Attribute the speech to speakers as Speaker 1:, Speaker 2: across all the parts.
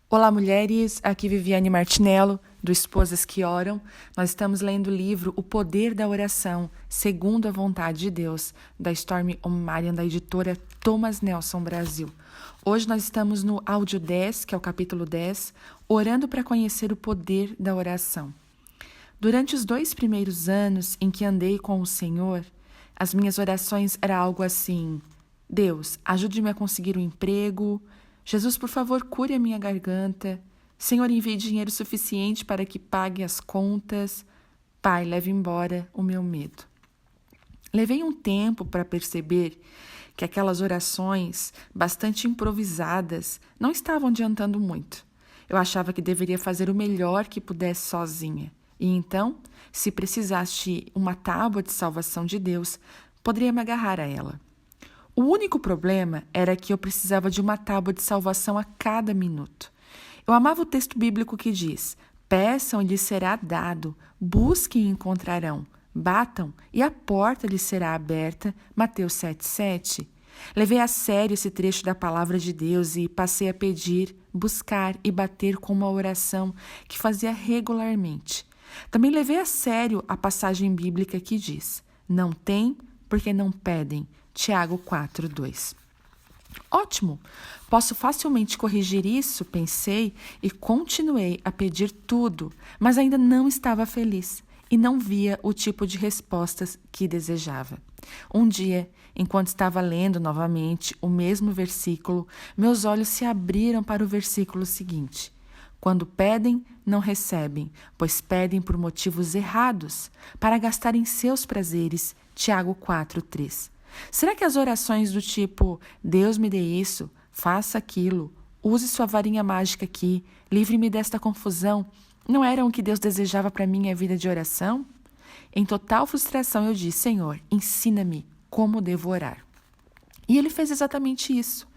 Speaker 1: Olá, mulheres. Aqui Viviane Martinello, do Esposas que Oram. Nós estamos lendo o livro O Poder da Oração, segundo a vontade de Deus, da Stormy Omartian, da editora Thomas Nelson Brasil. Hoje nós estamos no áudio 10, que é o capítulo 10, Orando para conhecer o poder da oração. Durante os 2 primeiros anos em que andei com o Senhor, as minhas orações eram algo assim: Deus, ajude-me a conseguir um emprego. Jesus, por favor, cure a minha garganta. Senhor, envie dinheiro suficiente para que pague as contas. Pai, leve embora o meu medo. Levei um tempo para perceber que aquelas orações, bastante improvisadas, não estavam adiantando muito. Eu achava que deveria fazer o melhor que pudesse sozinha. E então, se precisasse uma tábua de salvação de Deus, poderia me agarrar a ela. O único problema era que eu precisava de uma tábua de salvação a cada minuto. Eu amava o texto bíblico que diz: peçam e lhes será dado, busquem e encontrarão, batam e a porta lhes será aberta. Mateus 7,7. Levei a sério esse trecho da palavra de Deus e passei a pedir, buscar e bater com uma oração que fazia regularmente. Também levei a sério a passagem bíblica que diz: não tem porque não pedem. Tiago 4,2. Ótimo! Posso facilmente corrigir isso, pensei, e continuei a pedir tudo, mas ainda não estava feliz e não via o tipo de respostas que desejava. Um dia, enquanto estava lendo novamente o mesmo versículo, meus olhos se abriram para o versículo seguinte: quando pedem, não recebem, pois pedem por motivos errados, para gastarem seus prazeres. Tiago 4,3. Será que as orações do tipo Deus me dê isso, faça aquilo, use sua varinha mágica aqui, livre-me desta confusão, não eram o que Deus desejava para minha vida de oração? Em total frustração eu disse: Senhor, ensina-me como devo orar. E ele fez exatamente isso.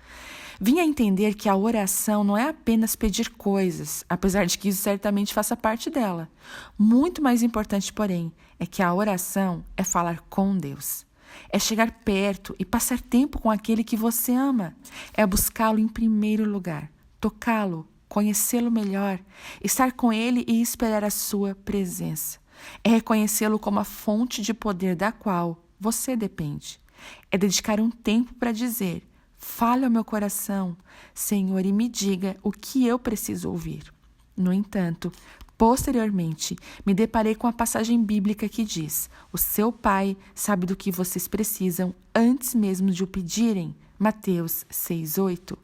Speaker 1: Vim a entender que a oração não é apenas pedir coisas, apesar de que isso certamente faça parte dela. Muito mais importante, porém, é que a oração é falar com Deus. É chegar perto e passar tempo com aquele que você ama. É buscá-lo em primeiro lugar, tocá-lo, conhecê-lo melhor, estar com ele e esperar a sua presença. É reconhecê-lo como a fonte de poder da qual você depende. É dedicar um tempo para dizer: fale ao meu coração, Senhor, e me diga o que eu preciso ouvir. No entanto, posteriormente, me deparei com a passagem bíblica que diz: o seu pai sabe do que vocês precisam antes mesmo de o pedirem. Mateus 6,8.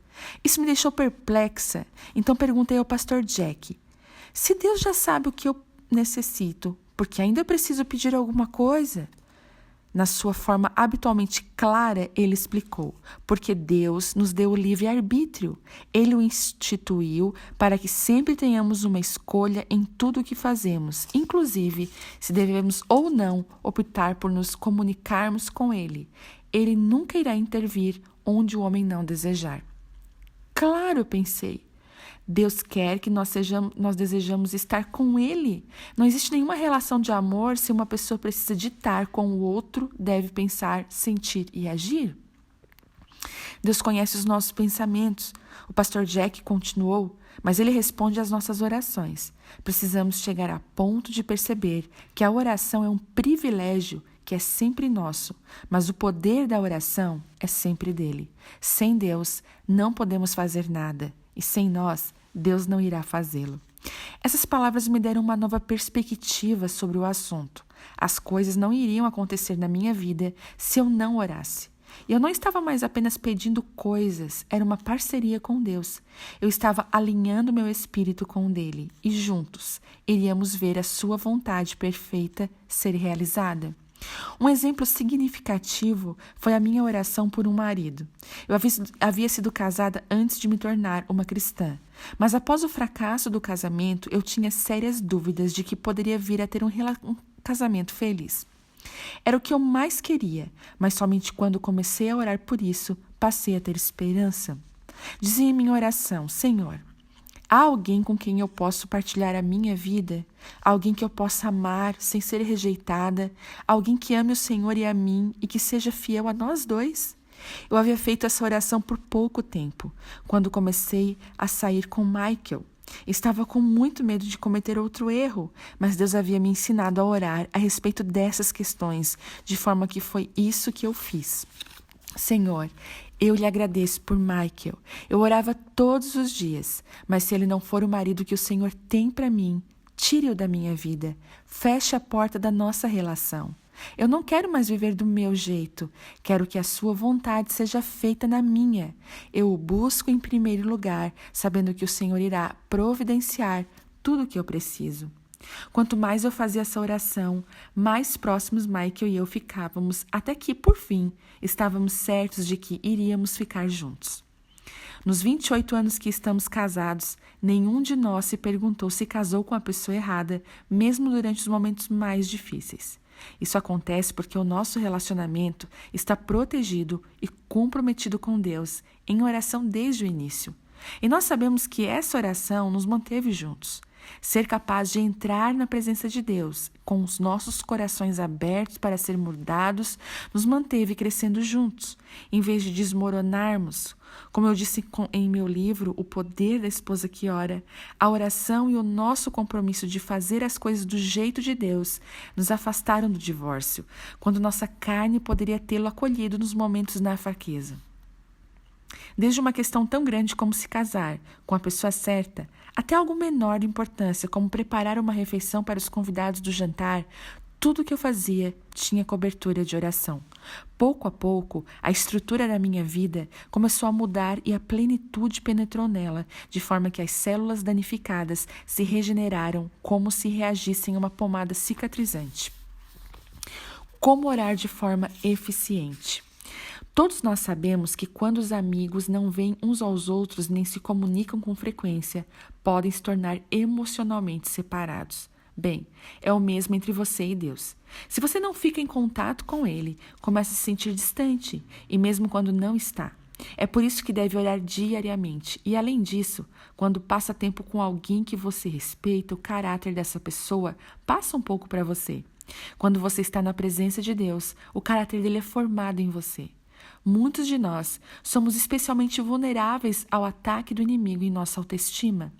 Speaker 1: Isso me deixou perplexa, então perguntei ao pastor Jack: se Deus já sabe o que eu necessito, por que ainda preciso pedir alguma coisa? Na sua forma habitualmente clara, ele explicou: porque Deus nos deu o livre-arbítrio. Ele o instituiu para que sempre tenhamos uma escolha em tudo o que fazemos, inclusive se devemos ou não optar por nos comunicarmos com Ele. Ele nunca irá intervir onde o homem não desejar. Claro, pensei. Deus quer que nós desejamos estar com Ele. Não existe nenhuma relação de amor se uma pessoa precisa ditar como o outro deve pensar, sentir e agir. Deus conhece os nossos pensamentos. O pastor Jack continuou, mas ele responde às nossas orações. Precisamos chegar a ponto de perceber que a oração é um privilégio que é sempre nosso, mas o poder da oração é sempre dele. Sem Deus, não podemos fazer nada. E sem nós, Deus não irá fazê-lo. Essas palavras me deram uma nova perspectiva sobre o assunto. As coisas não iriam acontecer na minha vida se eu não orasse. E eu não estava mais apenas pedindo coisas, era uma parceria com Deus. Eu estava alinhando meu espírito com o dele e juntos iríamos ver a sua vontade perfeita ser realizada. Um exemplo significativo foi a minha oração por um marido. Eu havia sido casada antes de me tornar uma cristã, mas após o fracasso do casamento, eu tinha sérias dúvidas de que poderia vir a ter um casamento feliz. Era o que eu mais queria, mas somente quando comecei a orar por isso, passei a ter esperança. Dizia em minha oração: Senhor, há alguém com quem eu posso partilhar a minha vida? Alguém que eu possa amar sem ser rejeitada? Alguém que ame o Senhor e a mim e que seja fiel a nós dois? Eu havia feito essa oração por pouco tempo, quando comecei a sair com Michael. Estava com muito medo de cometer outro erro, mas Deus havia me ensinado a orar a respeito dessas questões, de forma que foi isso que eu fiz. Senhor, eu lhe agradeço por Michael. Eu orava todos os dias, mas se ele não for o marido que o Senhor tem para mim, tire-o da minha vida. Feche a porta da nossa relação. Eu não quero mais viver do meu jeito. Quero que a sua vontade seja feita na minha. Eu o busco em primeiro lugar, sabendo que o Senhor irá providenciar tudo o que eu preciso. Quanto mais eu fazia essa oração, mais próximos Michael e eu ficávamos, até que, por fim, estávamos certos de que iríamos ficar juntos. Nos 28 anos que estamos casados, nenhum de nós se perguntou se casou com a pessoa errada, mesmo durante os momentos mais difíceis. Isso acontece porque o nosso relacionamento está protegido e comprometido com Deus em oração desde o início. E nós sabemos que essa oração nos manteve juntos. Ser capaz de entrar na presença de Deus, com os nossos corações abertos para ser moldados, nos manteve crescendo juntos, em vez de desmoronarmos. Como eu disse em meu livro, O Poder da Esposa que Ora, a oração e o nosso compromisso de fazer as coisas do jeito de Deus nos afastaram do divórcio, quando nossa carne poderia tê-lo acolhido nos momentos na fraqueza. Desde uma questão tão grande como se casar com a pessoa certa, até algo menor de importância, como preparar uma refeição para os convidados do jantar, tudo o que eu fazia tinha cobertura de oração. Pouco a pouco, a estrutura da minha vida começou a mudar e a plenitude penetrou nela, de forma que as células danificadas se regeneraram como se reagissem a uma pomada cicatrizante. Como orar de forma eficiente? Todos nós sabemos que quando os amigos não veem uns aos outros nem se comunicam com frequência, podem se tornar emocionalmente separados. Bem, é o mesmo entre você e Deus. Se você não fica em contato com Ele, começa a se sentir distante, e mesmo quando não está. É por isso que deve orar diariamente. E além disso, quando passa tempo com alguém que você respeita, o caráter dessa pessoa passa um pouco para você. Quando você está na presença de Deus, o caráter dele é formado em você. Muitos de nós somos especialmente vulneráveis ao ataque do inimigo em nossa autoestima.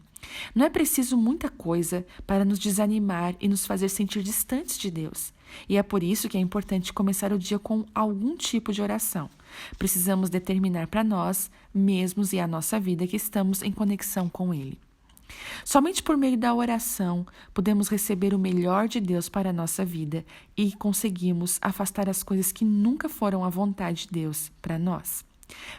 Speaker 1: Não é preciso muita coisa para nos desanimar e nos fazer sentir distantes de Deus. E é por isso que é importante começar o dia com algum tipo de oração. Precisamos determinar para nós mesmos e a nossa vida que estamos em conexão com Ele. Somente por meio da oração podemos receber o melhor de Deus para a nossa vida e conseguimos afastar as coisas que nunca foram a vontade de Deus para nós.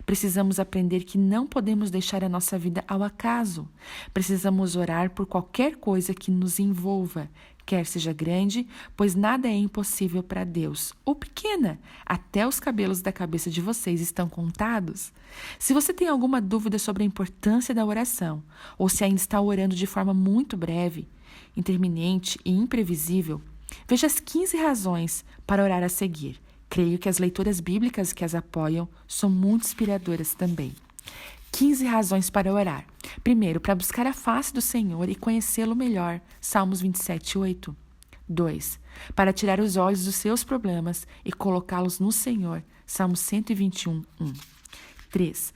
Speaker 1: Precisamos aprender que não podemos deixar a nossa vida ao acaso. Precisamos orar por qualquer coisa que nos envolva, quer seja grande, pois nada é impossível para Deus, ou pequena, até os cabelos da cabeça de vocês estão contados. Se você tem alguma dúvida sobre a importância da oração, ou se ainda está orando de forma muito breve, interminente e imprevisível, veja as 15 razões para orar a seguir. Creio que as leituras bíblicas que as apoiam são muito inspiradoras também. 15 razões para orar. Primeiro, para buscar a face do Senhor e conhecê-lo melhor. Salmos 27:8. 2. Para tirar os olhos dos seus problemas e colocá-los no Senhor. Salmos 121:1. 3.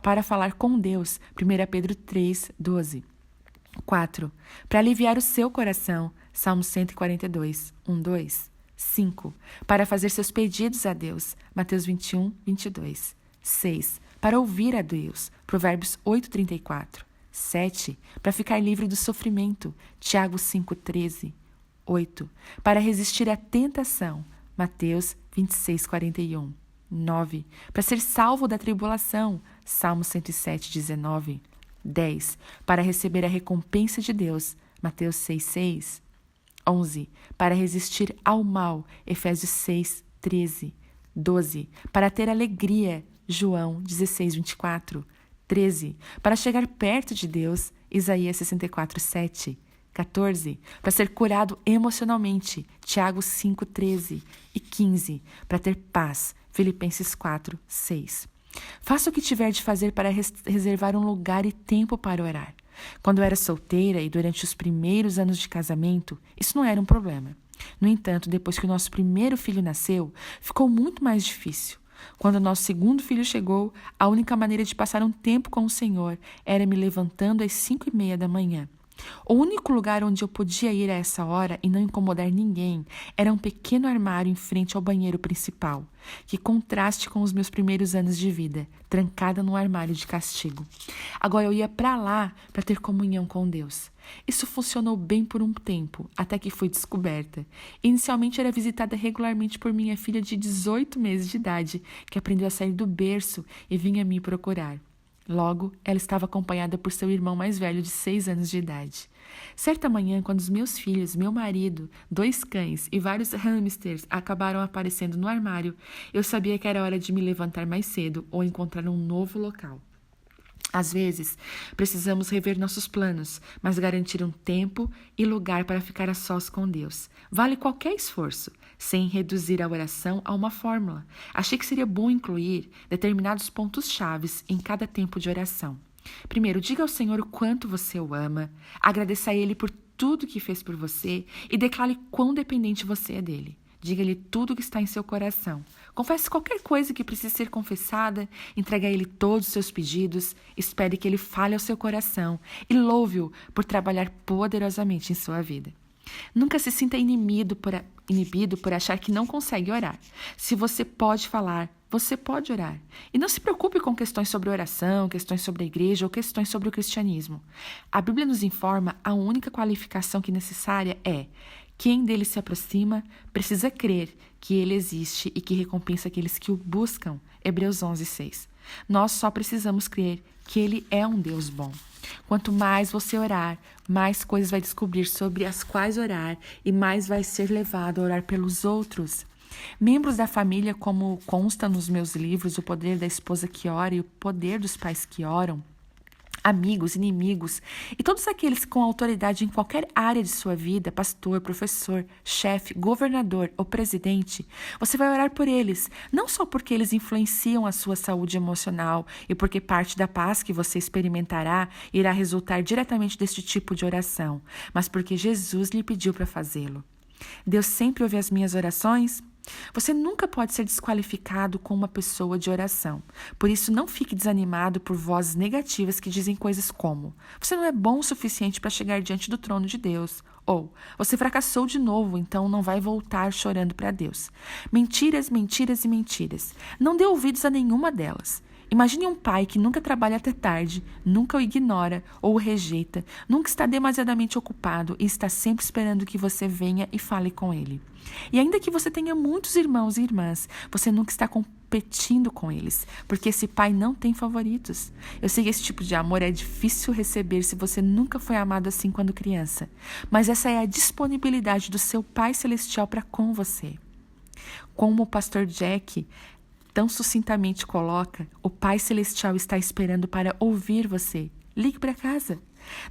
Speaker 1: Para falar com Deus. 1 Pedro 3:12. 4. Para aliviar o seu coração. Salmos 142:1-2. 5. Para fazer seus pedidos a Deus. Mateus 21:22. 6. Para ouvir a Deus. Provérbios 8:34. 7. Para ficar livre do sofrimento. Tiago 5:13. 8. Para resistir à tentação. Mateus 26:41. 9. Para ser salvo da tribulação. Salmo 107:19. 10. Para receber a recompensa de Deus. Mateus 6:6. 11. Para resistir ao mal. Efésios 6:13. 12. Para ter alegria. João 16:24. 13. Para chegar perto de Deus. Isaías 64:7. 14. Para ser curado emocionalmente. Tiago 5:13. E 15. Para ter paz. Filipenses 4:6. Faça o que tiver de fazer para reservar um lugar e tempo para orar. Quando eu era solteira e durante os primeiros anos de casamento, isso não era um problema. No entanto, depois que o nosso primeiro filho nasceu, ficou muito mais difícil. Quando nosso segundo filho chegou, a única maneira de passar um tempo com o Senhor era me levantando às 5:30 da manhã. O único lugar onde eu podia ir a essa hora e não incomodar ninguém era um pequeno armário em frente ao banheiro principal. Que contraste com os meus primeiros anos de vida, trancada num armário de castigo. Agora eu ia para lá para ter comunhão com Deus. Isso funcionou bem por um tempo, até que fui descoberta. Inicialmente era visitada regularmente por minha filha de 18 meses de idade, que aprendeu a sair do berço e vinha me procurar. Logo, ela estava acompanhada por seu irmão mais velho de 6 anos de idade. Certa manhã, quando os meus filhos, meu marido, 2 cães e vários hamsters acabaram aparecendo no armário, eu sabia que era hora de me levantar mais cedo ou encontrar um novo local. Às vezes, precisamos rever nossos planos, mas garantir um tempo e lugar para ficar a sós com Deus. Vale qualquer esforço, sem reduzir a oração a uma fórmula. Achei que seria bom incluir determinados pontos-chave em cada tempo de oração. Primeiro, diga ao Senhor o quanto você o ama, agradeça a Ele por tudo que fez por você e declare quão dependente você é dele. Diga-lhe tudo o que está em seu coração. Confesse qualquer coisa que precise ser confessada, entregue a Ele todos os seus pedidos, espere que Ele fale ao seu coração e louve-o por trabalhar poderosamente em sua vida. Nunca se sinta inibido por achar que não consegue orar. Se você pode falar, você pode orar. E não se preocupe com questões sobre oração, questões sobre a igreja ou questões sobre o cristianismo. A Bíblia nos informa a única qualificação que é necessária é: quem dele se aproxima precisa crer que ele existe e que recompensa aqueles que o buscam. Hebreus 11:6. Nós só precisamos crer que ele é um Deus bom. Quanto mais você orar, mais coisas vai descobrir sobre as quais orar e mais vai ser levado a orar pelos outros. Membros da família, como consta nos meus livros, O Poder da Esposa que Ora e O Poder dos Pais que Oram, amigos, inimigos e todos aqueles com autoridade em qualquer área de sua vida, pastor, professor, chefe, governador ou presidente, você vai orar por eles, não só porque eles influenciam a sua saúde emocional e porque parte da paz que você experimentará irá resultar diretamente deste tipo de oração, mas porque Jesus lhe pediu para fazê-lo. Deus sempre ouve as minhas orações? Você nunca pode ser desqualificado com uma pessoa de oração. Por isso, não fique desanimado por vozes negativas que dizem coisas como: você não é bom o suficiente para chegar diante do trono de Deus. Ou, você fracassou de novo, então não vai voltar chorando para Deus. Mentiras, mentiras e mentiras. Não dê ouvidos a nenhuma delas. Imagine um pai que nunca trabalha até tarde, nunca o ignora ou o rejeita, nunca está demasiadamente ocupado e está sempre esperando que você venha e fale com ele. E ainda que você tenha muitos irmãos e irmãs, você nunca está competindo com eles, porque esse pai não tem favoritos. Eu sei que esse tipo de amor é difícil receber se você nunca foi amado assim quando criança, mas essa é a disponibilidade do seu Pai Celestial para com você. Como o pastor Jack tão sucintamente coloca, o Pai Celestial está esperando para ouvir você. Ligue para casa.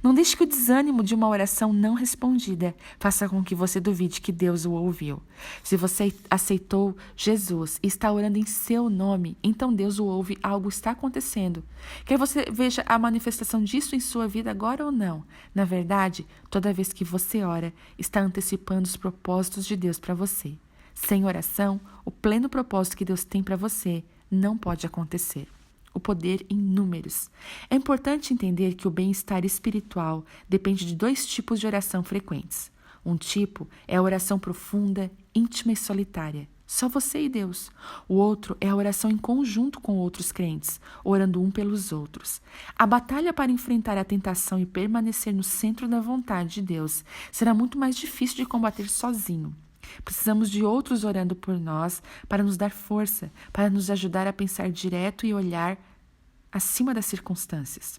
Speaker 1: Não deixe que o desânimo de uma oração não respondida faça com que você duvide que Deus o ouviu. Se você aceitou Jesus e está orando em seu nome, então Deus o ouve, algo está acontecendo. Quer você veja a manifestação disso em sua vida agora ou não? Na verdade, toda vez que você ora, está antecipando os propósitos de Deus para você. Sem oração, o pleno propósito que Deus tem para você não pode acontecer. O poder em números. É importante entender que o bem-estar espiritual depende de 2 tipos de oração frequentes. Um tipo é a oração profunda, íntima e solitária, só você e Deus. O outro é a oração em conjunto com outros crentes, orando um pelos outros. A batalha para enfrentar a tentação e permanecer no centro da vontade de Deus será muito mais difícil de combater sozinho. Precisamos de outros orando por nós para nos dar força, para nos ajudar a pensar direto e olhar acima das circunstâncias.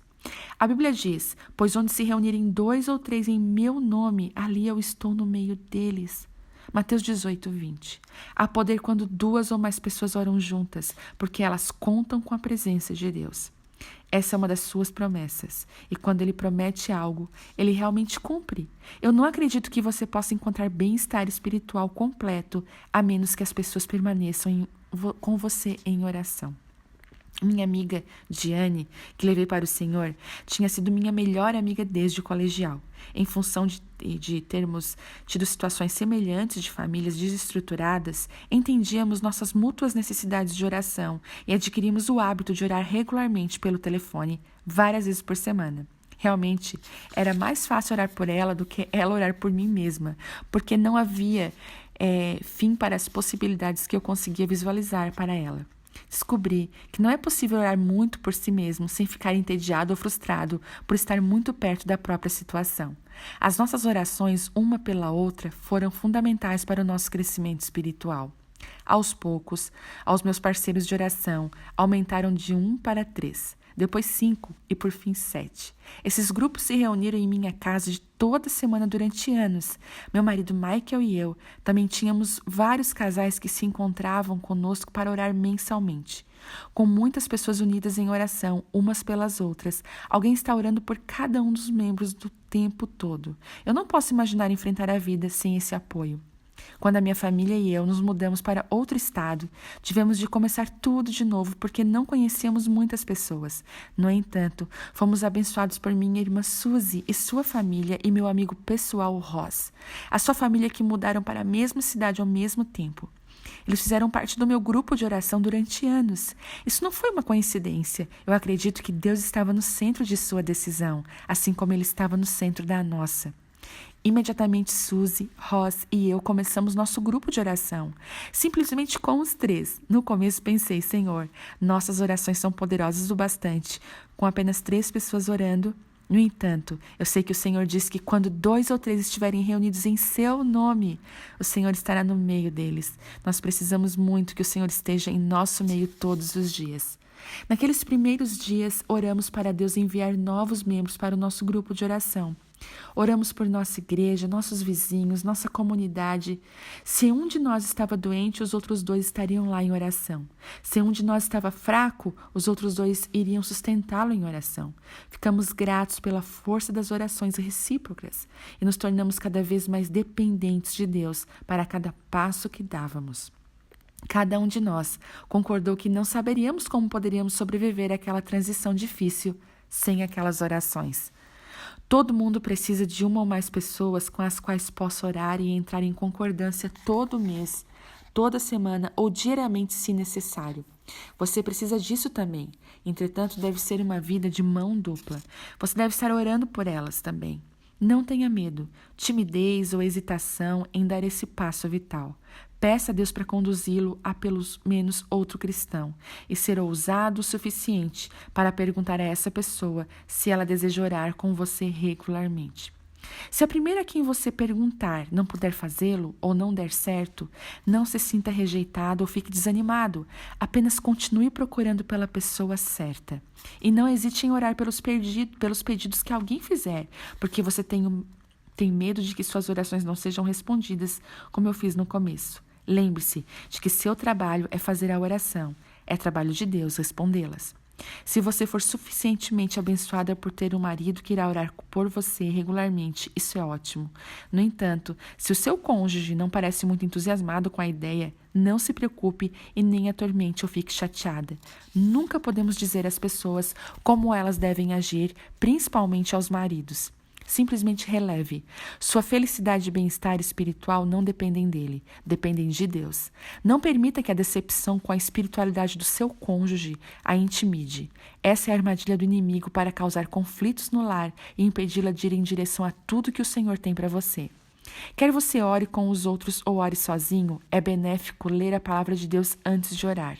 Speaker 1: A Bíblia diz: pois onde se reunirem 2 ou 3 em meu nome, ali eu estou no meio deles. Mateus 18:20. Há poder quando 2 ou mais pessoas oram juntas, porque elas contam com a presença de Deus. Essa é uma das suas promessas. E quando ele promete algo, ele realmente cumpre. Eu não acredito que você possa encontrar bem-estar espiritual completo, a menos que as pessoas permaneçam com você em oração. Minha amiga Diane, que levei para o Senhor, tinha sido minha melhor amiga desde o colegial. Em função de termos tido situações semelhantes de famílias desestruturadas, entendíamos nossas mútuas necessidades de oração e adquirimos o hábito de orar regularmente pelo telefone, várias vezes por semana. Realmente, era mais fácil orar por ela do que ela orar por mim mesma, porque não havia fim para as possibilidades que eu conseguia visualizar para ela. Descobri que não é possível orar muito por si mesmo sem ficar entediado ou frustrado por estar muito perto da própria situação. As nossas orações, uma pela outra, foram fundamentais para o nosso crescimento espiritual. Aos poucos, aos meus parceiros de oração aumentaram de 1 para 3, depois 5 e por fim 7. Esses grupos se reuniram em minha casa de toda semana durante anos. Meu marido Michael e eu também tínhamos vários casais que se encontravam conosco para orar mensalmente. Com muitas pessoas unidas em oração, umas pelas outras, alguém está orando por cada um dos membros do tempo todo. Eu não posso imaginar enfrentar a vida sem esse apoio. Quando a minha família e eu nos mudamos para outro estado, tivemos de começar tudo de novo porque não conhecíamos muitas pessoas. No entanto, fomos abençoados por minha irmã Suzy e sua família e meu amigo pessoal Ross. A sua família que mudaram para a mesma cidade ao mesmo tempo. Eles fizeram parte do meu grupo de oração durante anos. Isso não foi uma coincidência. Eu acredito que Deus estava no centro de sua decisão, assim como Ele estava no centro da nossa. Imediatamente Suzy, Ross e eu começamos nosso grupo de oração. Simplesmente com os 3. No começo pensei, Senhor, nossas orações são poderosas o bastante. Com apenas 3 pessoas orando. No entanto, eu sei que o Senhor diz que quando 2 ou 3 estiverem reunidos em seu nome, o Senhor estará no meio deles. Nós precisamos muito que o Senhor esteja em nosso meio todos os dias. Naqueles primeiros dias, oramos para Deus enviar novos membros para o nosso grupo de oração. Oramos por nossa igreja, nossos vizinhos, nossa comunidade. Se um de nós estava doente, os outros 2 estariam lá em oração. Se um de nós estava fraco, os outros 2 iriam sustentá-lo em oração. Ficamos gratos pela força das orações recíprocas e nos tornamos cada vez mais dependentes de Deus para cada passo que dávamos. Cada um de nós concordou que não saberíamos como poderíamos sobreviver àquela transição difícil sem aquelas orações. Todo mundo precisa de uma ou mais pessoas com as quais possa orar e entrar em concordância todo mês, toda semana ou diariamente, se necessário. Você precisa disso também. Entretanto, deve ser uma vida de mão dupla. Você deve estar orando por elas também. Não tenha medo, timidez ou hesitação em dar esse passo vital. Peça a Deus para conduzi-lo a pelo menos outro cristão e ser ousado o suficiente para perguntar a essa pessoa se ela deseja orar com você regularmente. Se a primeira a quem você perguntar não puder fazê-lo ou não der certo, não se sinta rejeitado ou fique desanimado. Apenas continue procurando pela pessoa certa. E não hesite em orar pelos pedidos que alguém fizer, porque você tem medo de que suas orações não sejam respondidas, como eu fiz no começo. Lembre-se de que seu trabalho é fazer a oração, é trabalho de Deus respondê-las. Se você for suficientemente abençoada por ter um marido que irá orar por você regularmente, isso é ótimo. No entanto, se o seu cônjuge não parece muito entusiasmado com a ideia, não se preocupe e nem atormente ou fique chateada. Nunca podemos dizer às pessoas como elas devem agir, principalmente aos maridos. Simplesmente releve. Sua felicidade e bem-estar espiritual não dependem dele, dependem de Deus. Não permita que a decepção com a espiritualidade do seu cônjuge a intimide. Essa é a armadilha do inimigo para causar conflitos no lar e impedi-la de ir em direção a tudo que o Senhor tem para você. Quer você ore com os outros ou ore sozinho, é benéfico ler a palavra de Deus antes de orar,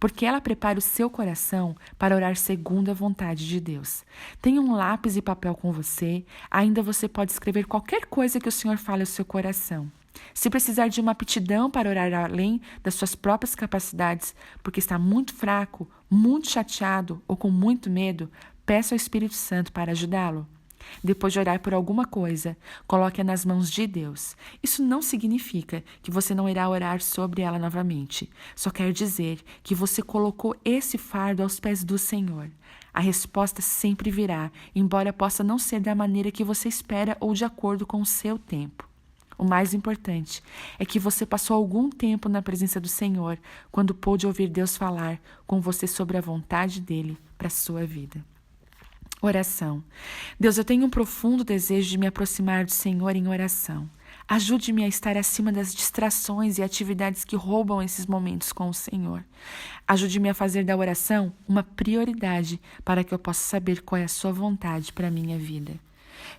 Speaker 1: porque ela prepara o seu coração para orar segundo a vontade de Deus. Tenha um lápis e papel com você, ainda você pode escrever qualquer coisa que o Senhor fale ao seu coração. Se precisar de uma aptidão para orar além das suas próprias capacidades, porque está muito fraco, muito chateado ou com muito medo, peça ao Espírito Santo para ajudá-lo. Depois de orar por alguma coisa, coloque-a nas mãos de Deus. Isso não significa que você não irá orar sobre ela novamente. Só quer dizer que você colocou esse fardo aos pés do Senhor. A resposta sempre virá, embora possa não ser da maneira que você espera ou de acordo com o seu tempo. O mais importante é que você passou algum tempo na presença do Senhor quando pôde ouvir Deus falar com você sobre a vontade dele para a sua vida. Oração. Deus, eu tenho um profundo desejo de me aproximar do Senhor em oração. Ajude-me a estar acima das distrações e atividades que roubam esses momentos com o Senhor. Ajude-me a fazer da oração uma prioridade para que eu possa saber qual é a sua vontade para a minha vida.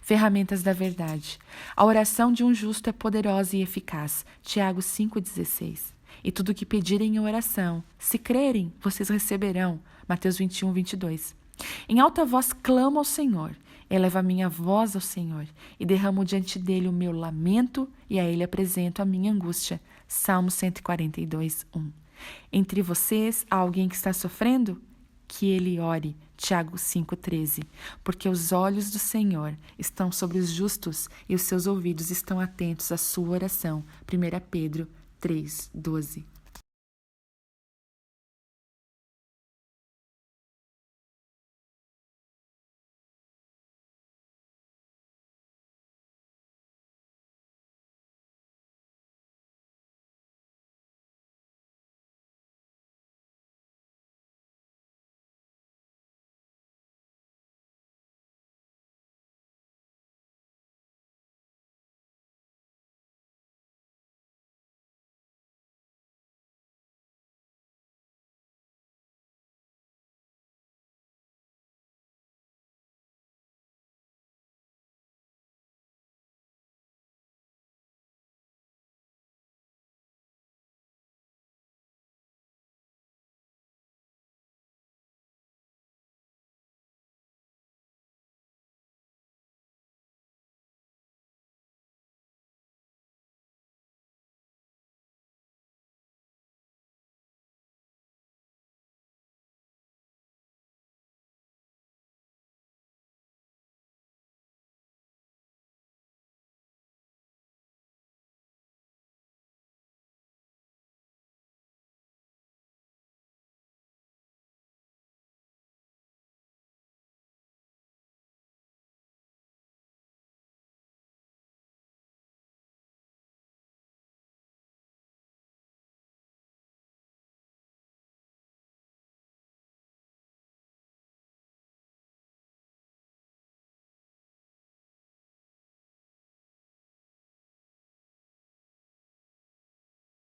Speaker 1: Ferramentas da verdade. A oração de um justo é poderosa e eficaz. Tiago 5,16. E tudo o que pedirem em oração, se crerem, vocês receberão. Mateus 21, 22. Em alta voz clamo ao Senhor, elevo a minha voz ao Senhor e derramo diante dele o meu lamento e a ele apresento a minha angústia. Salmo 142, 1. Entre vocês há alguém que está sofrendo? Que ele ore. Tiago 5,13. Porque os olhos do Senhor estão sobre os justos e os seus ouvidos estão atentos à sua oração. 1 Pedro 3, 12.